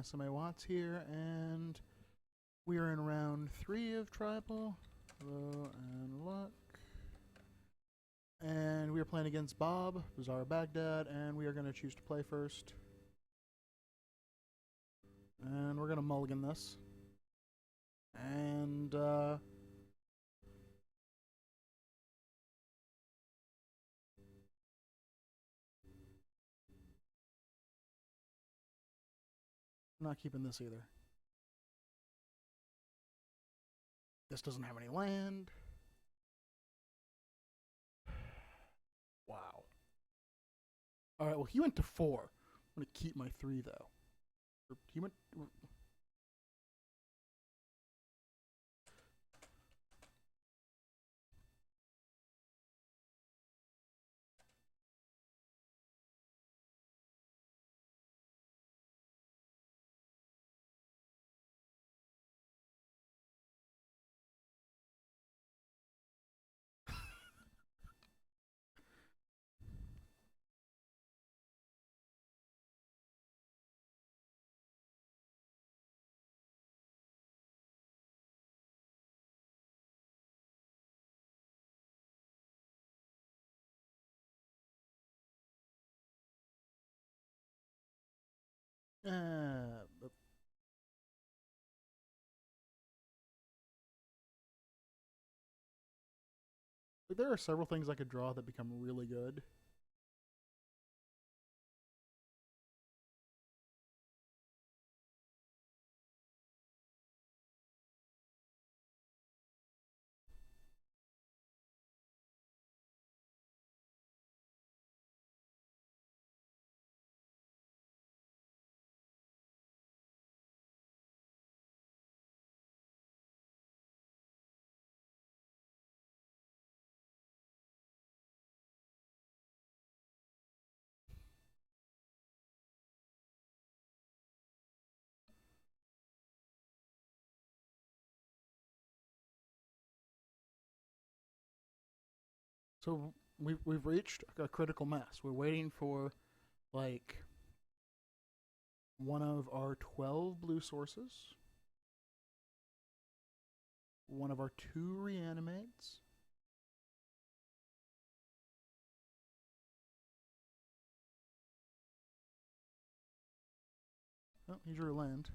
SMA Watts here, and we are in round 3 of Tribal. Hello and luck. And we are playing against Bob, Bizarre Baghdad, and we are going to choose to play first. And we're going to mulligan this. And, I'm not keeping this either. This doesn't have any land. Wow. Alright, well, he went to 4. I'm going to keep my 3, though. He went... But there are several things I could draw that become really good. So we've reached a critical mass. We're waiting for, like, one of our 12 blue sources, one of our 2 reanimates, oh, he drew a land.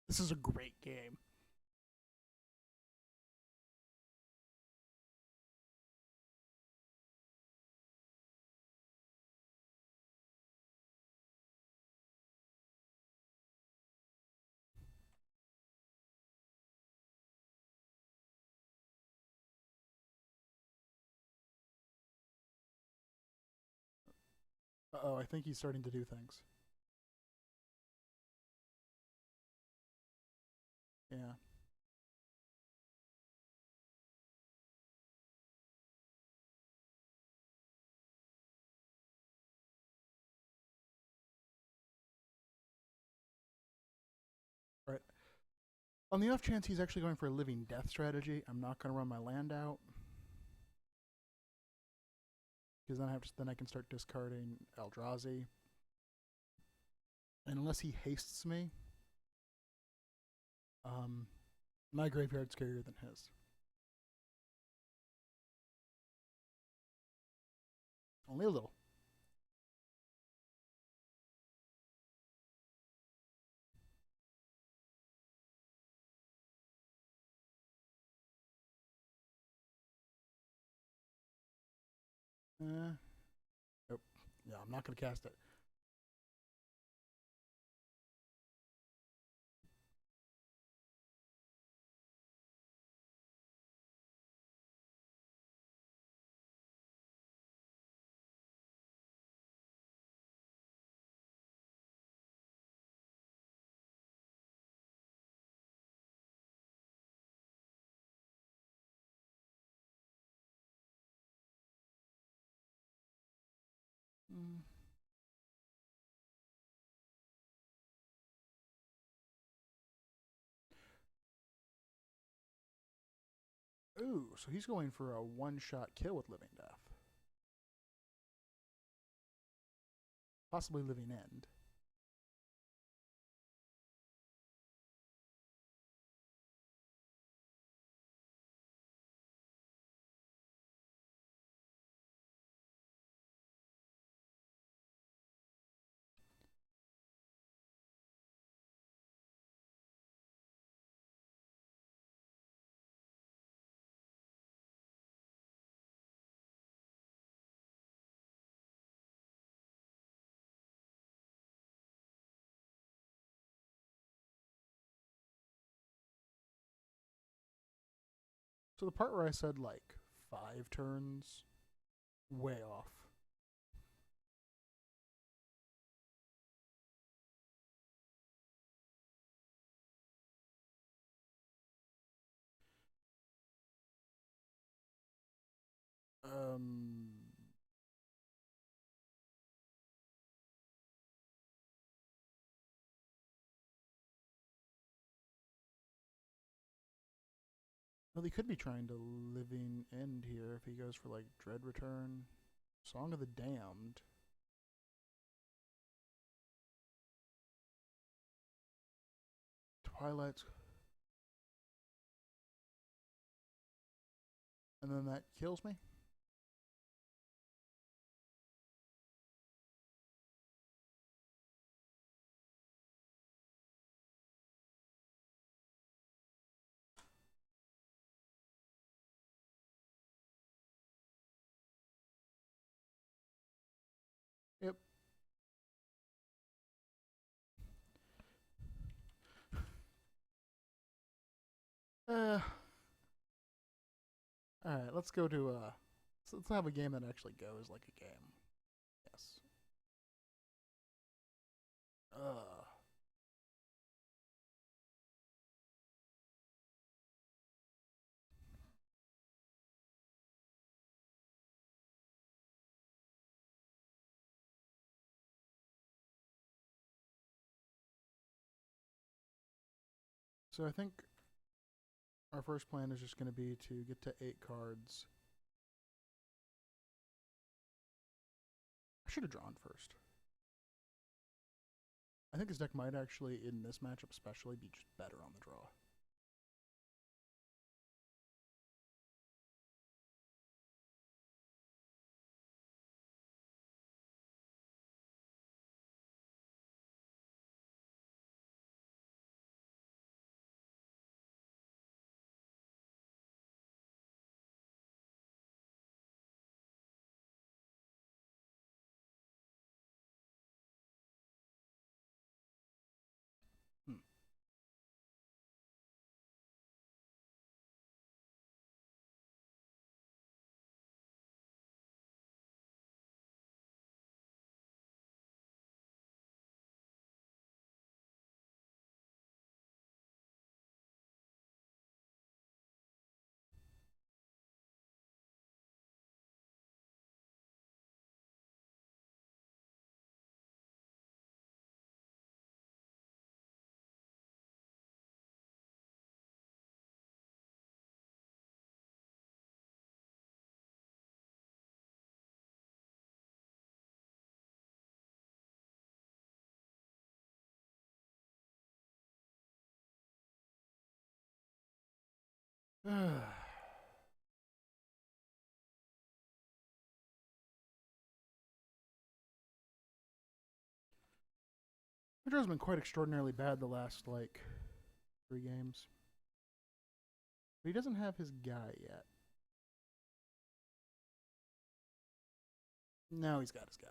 This is a great game. Uh-oh, I think he's starting to do things. Yeah. All right. On the off chance he's actually going for a living death strategy, I'm not going to run my land out. Because then I can start discarding Eldrazi. And unless he hastes me, my graveyard's scarier than his. Only a little. Nope. Yeah, I'm not going to cast it. Mm. Ooh, so he's going for a one-shot kill with Living Death. Possibly Living End. So the part where I said like 5 turns, way off. Um, well, he could be trying to Living End here if he goes for like Dread Return, Song of the Damned. Twilight's. And then that kills me. Yep. Alright, let's go to let's have a game that actually goes like a game. Yes. So I think our first plan is just going to be to get to 8 cards. I should have drawn first. I think his deck might actually, in this matchup especially, be just better on the draw. Hmm. My draw's been quite extraordinarily bad the last, like, 3 games. But he doesn't have his guy yet. Now he's got his guy.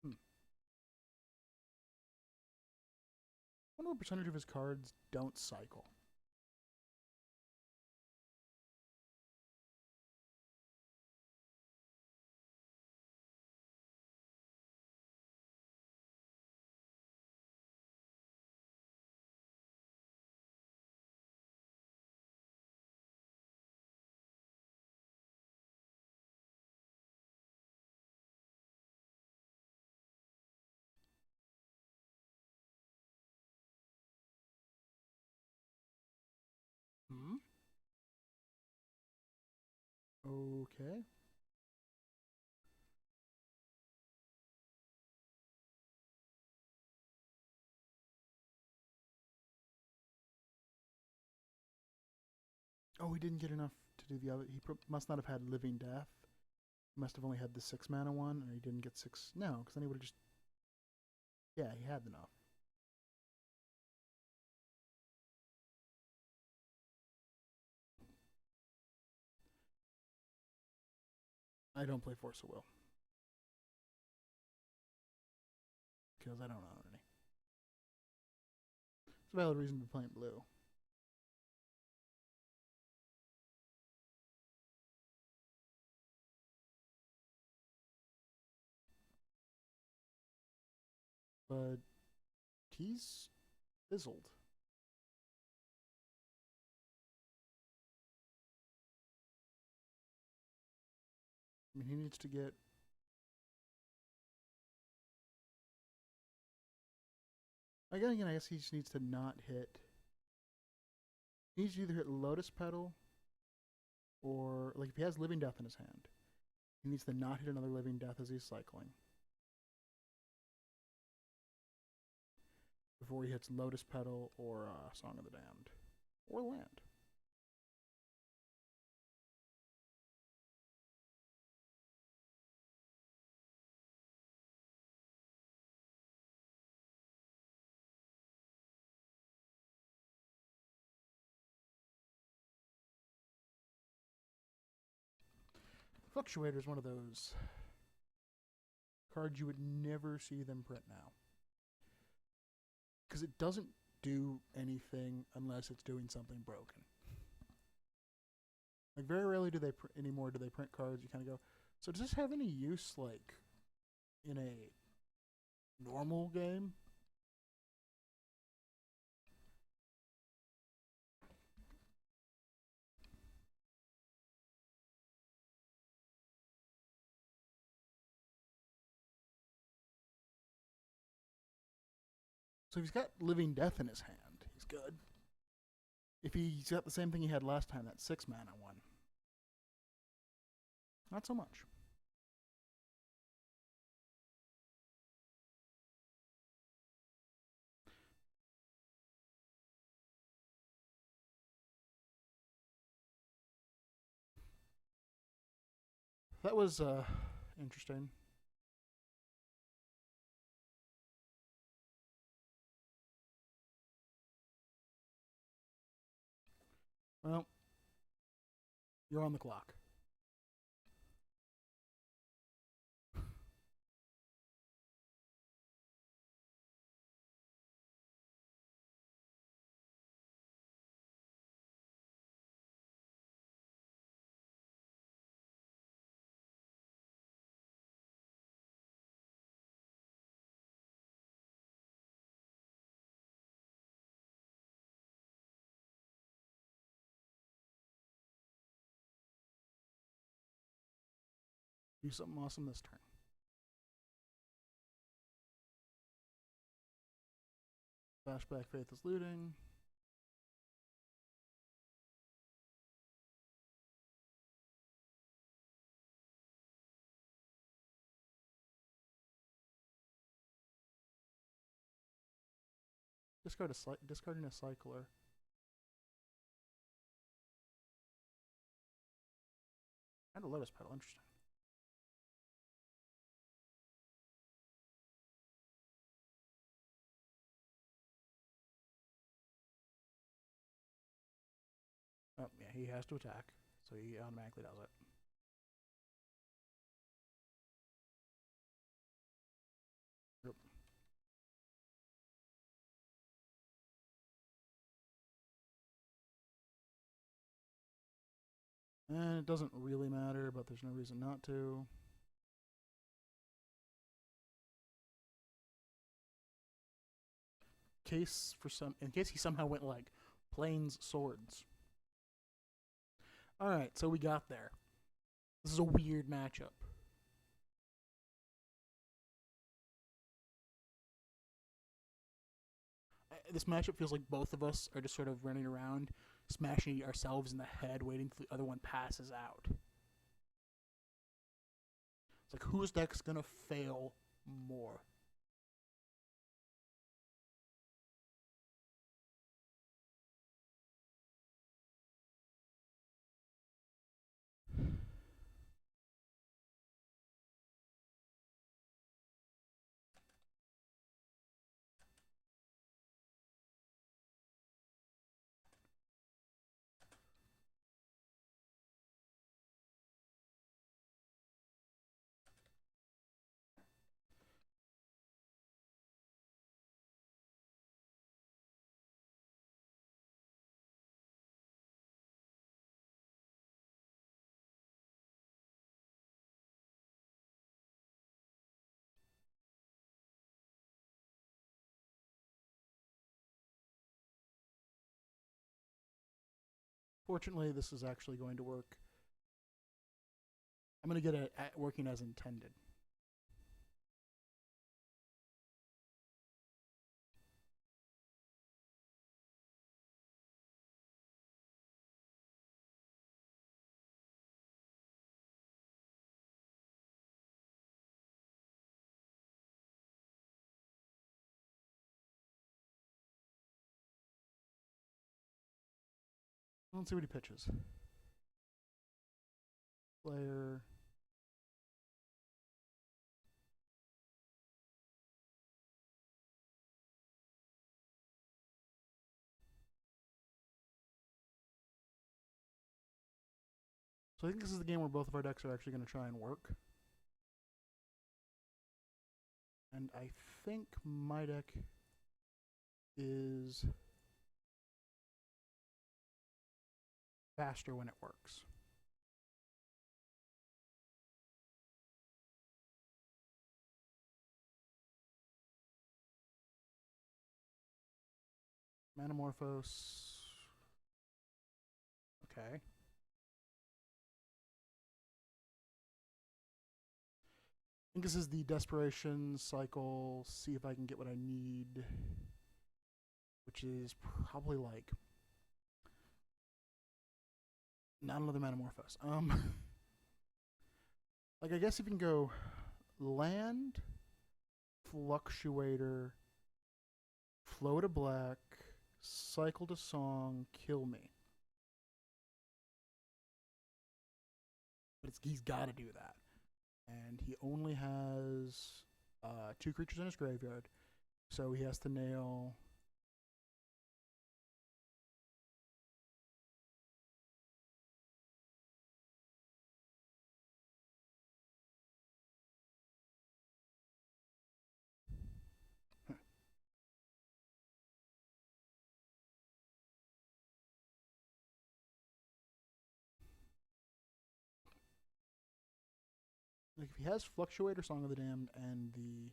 Hmm. I wonder what percentage of his cards don't cycle. Hmm? Okay. Oh, he didn't get enough to do the other. He must not have had Living Death. He must have only had the 6 mana one, and he didn't get 6. No, because then he would have just. Yeah, he had enough. I don't play Force of Will. Because I don't own any. It's a valid reason to be playing blue. But he's fizzled. I mean, he needs to get. Again, I guess he just needs to not hit. He needs to either hit Lotus Petal or, like, if he has Living Death in his hand, he needs to not hit another Living Death as he's cycling before he hits Lotus Petal or Song of the Damned or land. Fluctuator is one of those cards you would never see them print now. Because it doesn't do anything unless it's doing something broken. Like, very rarely do they anymore do they print cards. You kind of go, so does this have any use, like, in a normal game? So if he's got Living Death in his hand, he's good. If he's got the same thing he had last time, that 6 mana one, not so much. That was interesting. Well, you're on the clock. Do something awesome this turn. Flashback Faithless Looting. Discarding a Cycler. And a Lotus Petal, interesting. Oh, yeah, he has to attack, so he automatically does it. Yep. And it doesn't really matter, but there's no reason not to. In case he somehow went like Plains Swords. Alright, so we got there. This is a weird matchup. This matchup feels like both of us are just sort of running around smashing ourselves in the head, waiting till the other one passes out. It's like, whose deck's gonna fail more? Fortunately, this is actually going to work. I'm going to get it working as intended. Let's see what he pitches. Player. So I think this is the game where both of our decks are actually going to try and work. And I think my deck is faster when it works. Manamorphose. Okay. I think this is the Desperation cycle. See if I can get what I need. Which is probably like... not another Manamorphose. Like, I guess if you can go land, Fluctuator, Flow to black, cycle to song, kill me. But he's got to do that. And he only has 2 creatures in his graveyard. So he has to nail... like, if he has Fluctuator, Song of the Damned, and the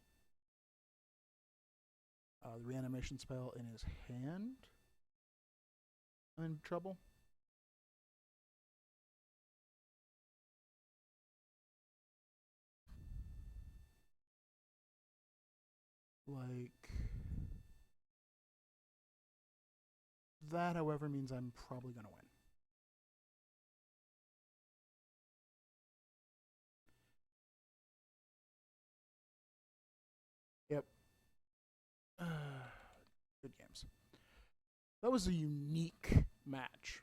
reanimation spell in his hand, I'm in trouble. Like, that, however, means I'm probably going to win. Yep. Good games. That was a unique match.